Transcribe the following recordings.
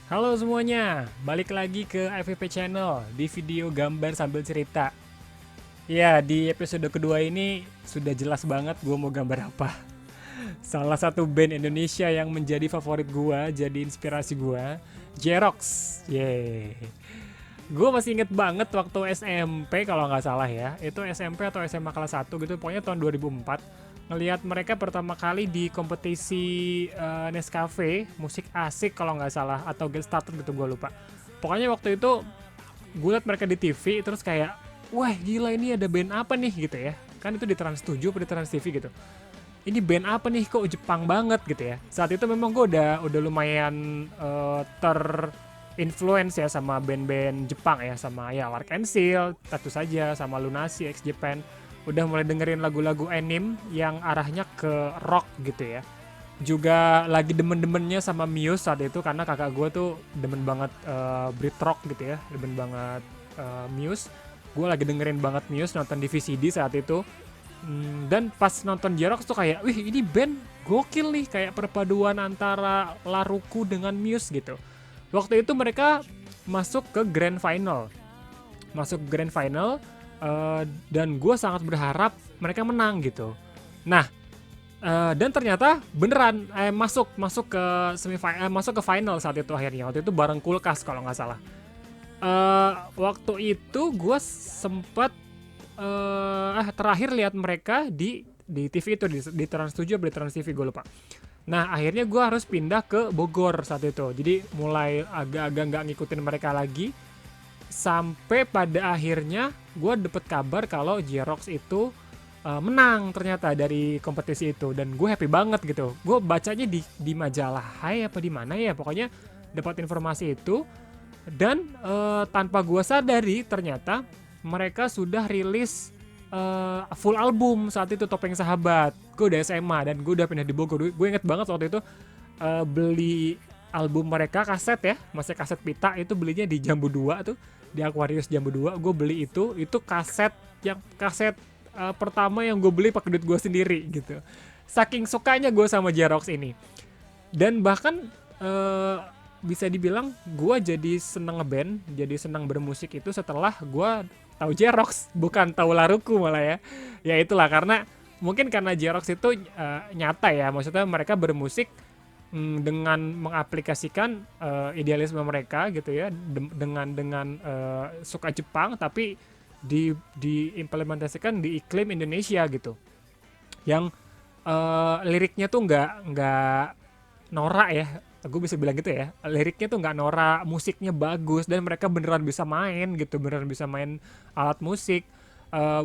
Halo semuanya, balik lagi ke FVP Channel di video gambar sambil cerita. Ya, di episode kedua ini sudah jelas banget gue mau gambar apa. Salah satu band Indonesia yang menjadi favorit gue, jadi inspirasi gue, Jerox. Yeay. Gue masih inget banget waktu SMP kalau nggak salah ya. Itu SMP atau SMA kelas 1 gitu, pokoknya tahun 2004. Ngelihat mereka pertama kali di kompetisi Nescafe, musik asik kalau nggak salah. Atau Get Started gitu, gue lupa. Pokoknya waktu itu gue liat mereka di TV, terus kayak, wah gila ini ada band apa nih gitu ya. Kan itu di Trans 7 atau di Trans TV gitu. Ini band apa nih, kok Jepang banget gitu ya. Saat itu memang gue udah lumayan terinfluence ya sama band-band Jepang ya, sama ya Lark and Seal tentu saja, sama Lunasi X Japan. Udah mulai dengerin lagu-lagu anime yang arahnya ke rock gitu ya. Juga lagi demen-demennya sama Muse saat itu, karena kakak gue tuh demen banget Brit rock gitu ya, demen banget Muse. Gue lagi dengerin banget Muse, nonton di VCD saat itu. Dan pas nonton Jerox tuh kayak, wih ini band gokil nih, kayak perpaduan antara Laruku dengan Muse gitu. Waktu itu mereka masuk ke Grand Final, dan gue sangat berharap mereka menang gitu. Nah, dan ternyata beneran masuk ke semifinal, masuk ke final saat itu akhirnya. Waktu itu bareng Kulkas kalau nggak salah. Waktu itu gue sempet terakhir lihat mereka di TV itu, di Trans 7 atau di Trans TV gue lupa. Nah akhirnya gue harus pindah ke Bogor saat itu, jadi mulai agak-agak nggak ngikutin mereka lagi, sampai pada akhirnya gue dapet kabar kalau Jerox itu menang ternyata dari kompetisi itu, dan gue happy banget gitu. Gue bacanya di majalah Hai apa di mana ya, pokoknya dapat informasi itu. Dan tanpa gue sadari ternyata mereka sudah rilis full album saat itu, Topeng Sahabat. Gue udah SMA dan gue udah pindah di Bogor. Gue inget banget waktu itu beli album mereka kaset ya, masih kaset pita, itu belinya di Jambu 2 tuh, di Aquarius Jambu 2. Gue beli itu kaset pertama yang gue beli pakai duit gue sendiri gitu. Saking sukanya gue sama Jerox ini. Dan bahkan eh, bisa dibilang gue jadi seneng ngeband, jadi seneng bermusik itu setelah gue tahu Jerox, bukan tahu Laruku malah ya. Ya itulah, karena mungkin karena Jerox itu nyata ya, maksudnya mereka bermusik dengan mengaplikasikan idealisme mereka gitu ya, dengan suka Jepang tapi diimplementasikan di iklim Indonesia gitu, yang liriknya tuh nggak norak ya, gue bisa bilang gitu ya, liriknya tuh nggak norak, musiknya bagus, dan mereka beneran bisa main gitu, beneran bisa main alat musik,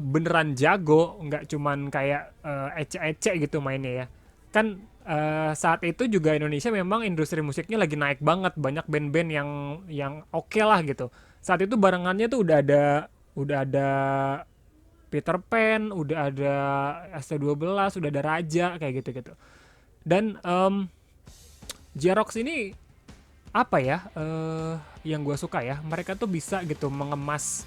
beneran jago, nggak cuman kayak ecek-ecek gitu mainnya ya. Kan saat itu juga Indonesia memang industri musiknya lagi naik banget, banyak band-band yang oke lah gitu. Saat itu barengannya tuh udah ada Peter Pan, udah ada ST12, udah ada Raja kayak gitu-gitu. Dan Jerox ini apa ya, yang gue suka ya, mereka tuh bisa gitu mengemas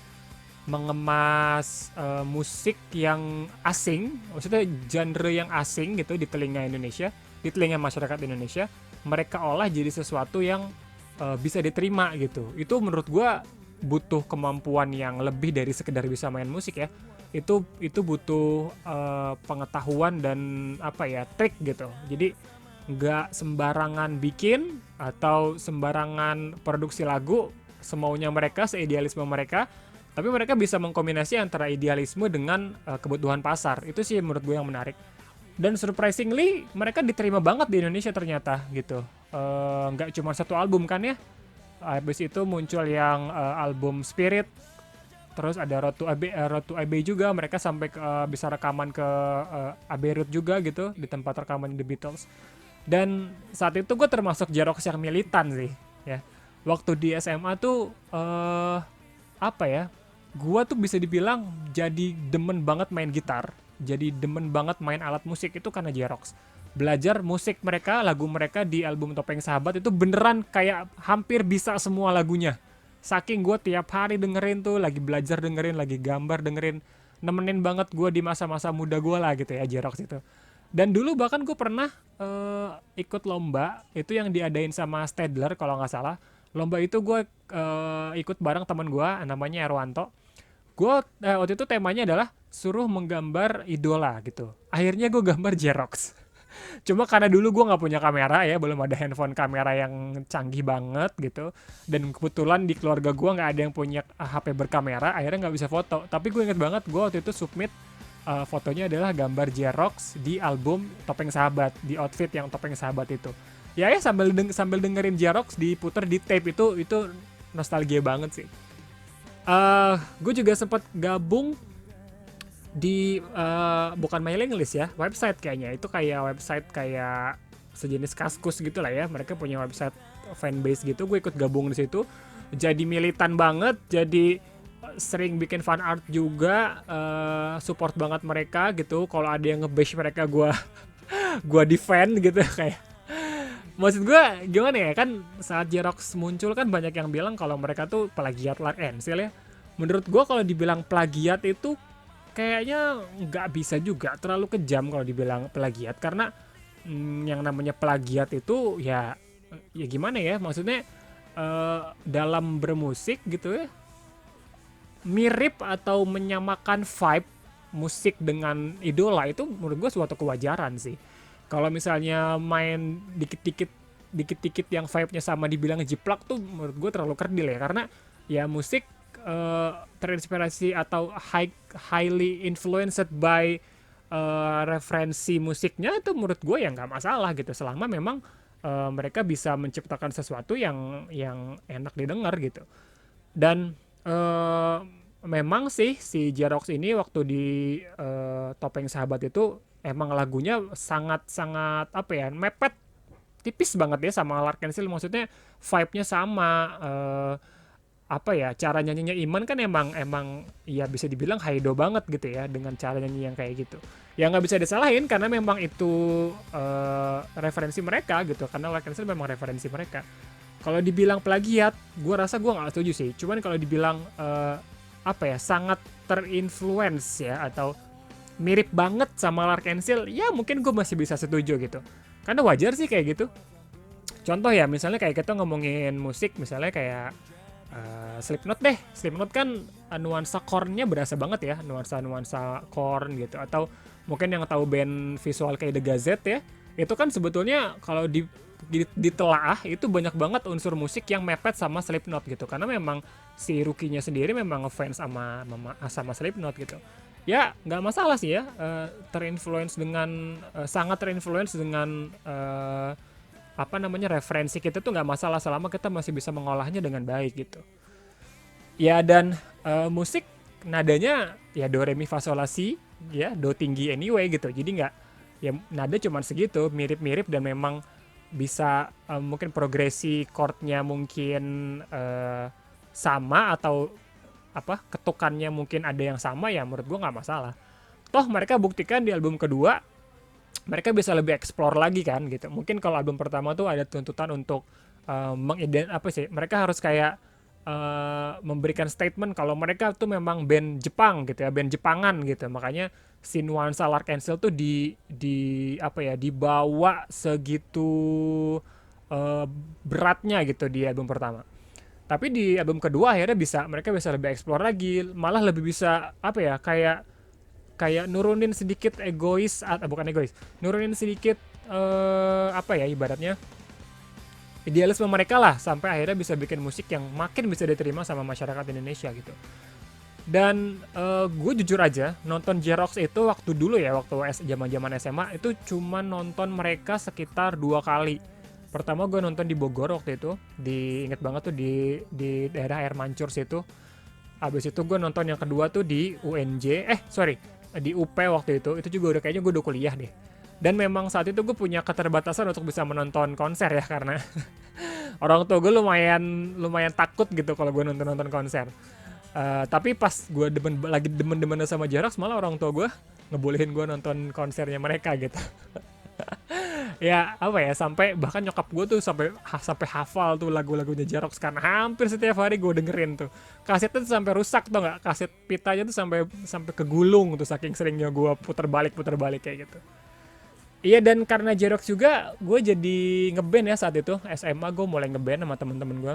musik yang asing, maksudnya genre yang asing gitu di telinga Indonesia, di telinga masyarakat Indonesia, mereka olah jadi sesuatu yang bisa diterima gitu. Itu menurut gue butuh kemampuan yang lebih dari sekedar bisa main musik ya. Itu butuh pengetahuan dan apa ya, trik gitu. Jadi nggak sembarangan bikin atau sembarangan produksi lagu semaunya mereka, seidealisme mereka, tapi mereka bisa mengkombinasi antara idealisme dengan kebutuhan pasar. Itu sih menurut gue yang menarik. Dan surprisingly mereka diterima banget di Indonesia ternyata gitu. Nggak cuma satu album kan ya. Habis itu muncul yang album Spirit. Terus ada Road to Abbey juga. Mereka sampai bisa rekaman ke Abbey Road juga gitu, di tempat rekaman The Beatles. Dan saat itu gue termasuk Jerox yang militan sih ya. Waktu di SMA tuh apa ya, gue tuh bisa dibilang jadi demen banget main gitar, jadi demen banget main alat musik itu karena Jerox. Belajar musik mereka, lagu mereka di album Topeng Sahabat itu beneran kayak hampir bisa semua lagunya. Saking gue tiap hari dengerin tuh, lagi belajar dengerin, lagi gambar dengerin, nemenin banget gue di masa-masa muda gue lah gitu ya, Jerox itu. Dan dulu bahkan gue pernah ikut lomba itu yang diadain sama Stadler kalau nggak salah, Lomba itu gue ikut bareng teman gue namanya Erwanto. Gue waktu itu temanya adalah suruh menggambar idola gitu. Akhirnya gue gambar Jerox. Cuma karena dulu gue nggak punya kamera ya, belum ada handphone kamera yang canggih banget gitu. Dan kebetulan di keluarga gue nggak ada yang punya HP berkamera, akhirnya nggak bisa foto. Tapi gue inget banget gue waktu itu submit fotonya adalah gambar Jerox di album Topeng Sahabat, di outfit yang Topeng Sahabat itu. Ya sambil dengerin Jerox diputer di tape itu nostalgia banget sih. Gue juga sempat gabung di bukan mailing list ya, website kayaknya. Itu kayak website kayak sejenis Kaskus gitu lah ya. Mereka punya website fanbase gitu. Gue ikut gabung di situ. Jadi militan banget, jadi sering bikin fan art juga, support banget mereka gitu. Kalau ada yang nge-bash mereka, gue defend gitu kayak. Maksud gue gimana ya, kan saat Jerox muncul kan banyak yang bilang kalau mereka tuh plagiat Lark Ensil ya. Menurut gue kalau dibilang plagiat itu kayaknya nggak bisa juga, terlalu kejam kalau dibilang plagiat, karena yang namanya plagiat itu ya gimana ya, maksudnya dalam bermusik gitu ya, mirip atau menyamakan vibe musik dengan idola itu menurut gue suatu kewajaran sih. Kalau misalnya main dikit-dikit yang vibe-nya sama dibilang jiplak tuh menurut gue terlalu kerdil ya, karena ya musik terinspirasi atau highly influenced by referensi musiknya itu menurut gue ya nggak masalah gitu, selama memang mereka bisa menciptakan sesuatu yang enak didengar gitu. Dan memang sih si Jerox ini waktu di Topeng Sahabat itu emang lagunya sangat-sangat apa ya, mepet tipis banget ya sama Lark Ensil, maksudnya vibe-nya sama, apa ya, cara nyanyinya Iman kan emang ya bisa dibilang haido banget gitu ya dengan cara nyanyi yang kayak gitu. Ya nggak bisa disalahin karena memang itu referensi mereka gitu, karena Lark Ensil memang referensi mereka. Kalau dibilang plagiat, gue rasa gue nggak setuju sih. Cuman kalau dibilang apa ya, sangat terinfluence ya atau mirip banget sama Lark Ensil, ya mungkin gue masih bisa setuju gitu. Karena wajar sih kayak gitu. Contoh ya, misalnya kayak kita ngomongin musik, misalnya kayak Slipknot deh. Slipknot kan nuansa core-nya berasa banget ya, nuansa core gitu. Atau mungkin yang tahu band visual kayak The Gazette ya, itu kan sebetulnya kalau ditelaah itu banyak banget unsur musik yang mepet sama Slipknot gitu. Karena memang si Rookie-nya sendiri memang ngefans sama Slipknot gitu. Ya nggak masalah sih ya, terinfluence dengan sangat terinfluence dengan apa namanya, referensi kita tuh nggak masalah selama kita masih bisa mengolahnya dengan baik gitu. Ya dan musik nadanya ya do re mi fa sol la si ya, do tinggi anyway gitu. Jadi nggak, ya nada cuman segitu, mirip-mirip, dan memang bisa mungkin progresi chordnya mungkin sama, atau apa, ketukannya mungkin ada yang sama, ya menurut gua nggak masalah. Toh mereka buktikan di album kedua mereka bisa lebih explore lagi kan gitu. Mungkin kalau album pertama tuh ada tuntutan untuk apa sih, mereka harus kayak memberikan statement kalau mereka tuh memang band Jepang gitu ya, band Jepangan gitu. Makanya si nuansa Lark Ensil tuh di apa ya, dibawa segitu beratnya gitu di album pertama. Tapi di album kedua akhirnya mereka bisa lebih explore lagi, malah lebih bisa apa ya, kayak kayak nurunin sedikit bukan egois, nurunin sedikit apa ya, ibaratnya idealisme mereka lah, sampai akhirnya bisa bikin musik yang makin bisa diterima sama masyarakat Indonesia gitu. Dan gue jujur aja nonton Jerox itu waktu dulu ya, waktu zaman SMA itu cuma nonton mereka sekitar 2 kali. Pertama gue nonton di Bogor waktu itu, inget banget tuh di daerah Air Mancur situ. Abis itu gue nonton yang kedua tuh di di UP waktu itu juga kayaknya gue udah kuliah deh. Dan memang saat itu gue punya keterbatasan untuk bisa menonton konser ya, karena orang tua gue lumayan takut gitu kalau gue nonton konser. Tapi pas gue lagi demen sama Jerox, malah orang tua gue ngebolehin gue nonton konsernya mereka gitu. Ya apa ya, sampai bahkan nyokap gue tuh sampai hafal tuh lagu-lagunya Jerox, karena hampir setiap hari gue dengerin tuh. Kasetnya tuh sampai rusak tuh, nggak, kaset pitanya tuh sampai kegulung tuh saking seringnya gue putar balik kayak gitu. Iya, dan karena Jerox juga gue jadi ngeband ya saat itu SMA, gue mulai ngeband sama temen-temen gue.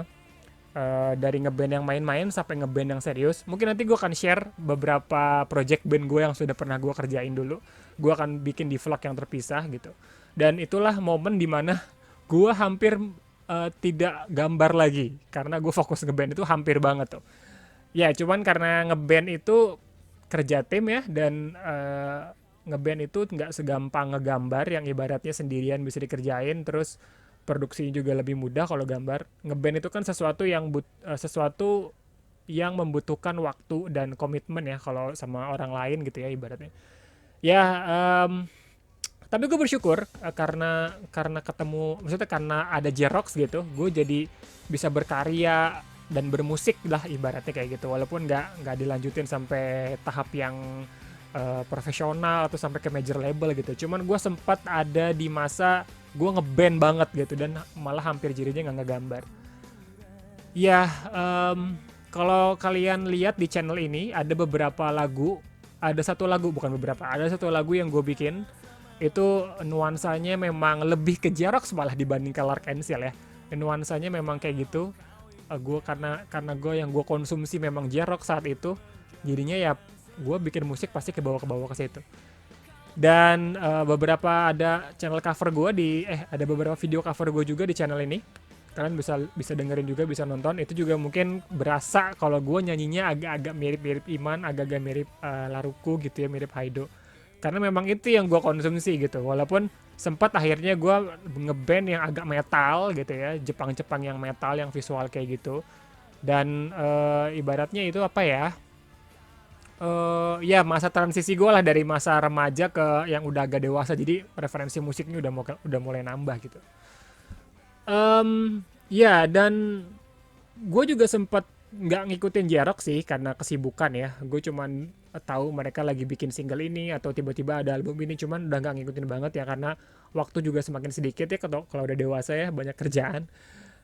dari ngeband yang main-main sampai ngeband yang serius. Mungkin nanti gue akan share beberapa project band gue yang sudah pernah gue kerjain dulu. Gue akan bikin di vlog yang terpisah gitu. Dan itulah momen dimana gue hampir tidak gambar lagi karena gue fokus ngeband itu hampir banget tuh. Ya cuman karena ngeband itu kerja tim ya, dan ngeband itu nggak segampang ngegambar yang ibaratnya sendirian bisa dikerjain, terus produksinya juga lebih mudah. Kalau gambar ngeband itu kan sesuatu yang membutuhkan waktu dan komitmen ya kalau sama orang lain gitu ya ibaratnya ya. Tapi gue bersyukur karena ketemu, maksudnya karena ada Jerox gitu, gue jadi bisa berkarya dan bermusik lah ibaratnya kayak gitu, walaupun nggak dilanjutin sampai tahap yang profesional atau sampai ke major label gitu. Cuman gue sempat ada di masa gue ngeband banget gitu, dan malah hampir jadinya nggak ngegambar ya. Kalau kalian lihat di channel ini ada beberapa lagu, ada satu lagu, bukan beberapa, ada satu lagu yang gue bikin itu nuansanya memang lebih ke Jerox malah dibanding ke Lark and Seal ya. Nuansanya memang kayak gitu. Gue karena gue yang gue konsumsi memang Jerox saat itu, jadinya ya gue bikin musik pasti ke bawah ke situ. Dan beberapa ada channel cover gue ada beberapa video cover gue juga di channel ini. Kalian bisa dengerin juga, bisa nonton. Itu juga mungkin berasa kalau gue nyanyinya agak-agak mirip-mirip Iman, agak-agak mirip Laruku gitu ya, mirip Haido. Karena memang itu yang gue konsumsi gitu. Walaupun sempat akhirnya gue ngeband yang agak metal gitu ya, Jepang-Jepang yang metal, yang visual kayak gitu. Dan ibaratnya itu apa ya? Ya masa transisi gue lah dari masa remaja ke yang udah agak dewasa. Jadi referensi musiknya udah mulai nambah gitu. Ya, dan gue juga sempet nggak ngikutin Jerox sih karena kesibukan ya. Gue cuman tahu mereka lagi bikin single ini atau tiba-tiba ada album ini, cuman udah nggak ngikutin banget ya karena waktu juga semakin sedikit ya kalau udah dewasa ya, banyak kerjaan.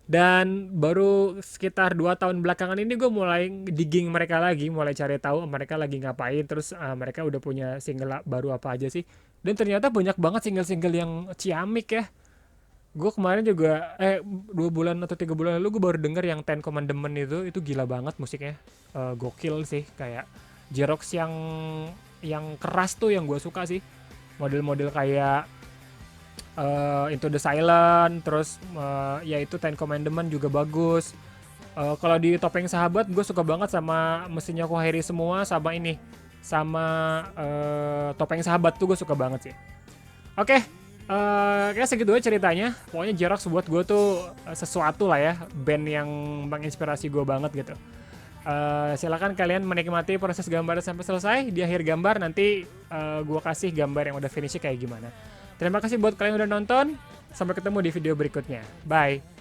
Dan baru sekitar 2 tahun belakangan ini gue mulai digging mereka lagi, mulai cari tahu mereka lagi ngapain, terus mereka udah punya single baru apa aja sih. Dan ternyata banyak banget single-single yang ciamik ya. Gue kemarin juga 2 bulan atau 3 bulan lalu gue baru denger yang Ten Commandment itu gila banget musiknya. Gokil sih, kayak Jerox yang keras tuh yang gue suka sih, model-model kayak Into the Silent, terus ya itu Ten Commandment juga bagus. Kalau di Topeng Sahabat gue suka banget sama mesinnya Koheri semua, sama ini, sama Topeng Sahabat tuh gue suka banget sih. Oke, kayak segitu aja ceritanya. Pokoknya Jerox buat gue tuh sesuatu lah ya, band yang menginspirasi gue banget gitu. Silakan kalian menikmati proses gambar sampai selesai. Di akhir gambar nanti gue kasih gambar yang udah finishnya kayak gimana. Terima kasih buat kalian yang udah nonton. Sampai ketemu di video berikutnya. Bye.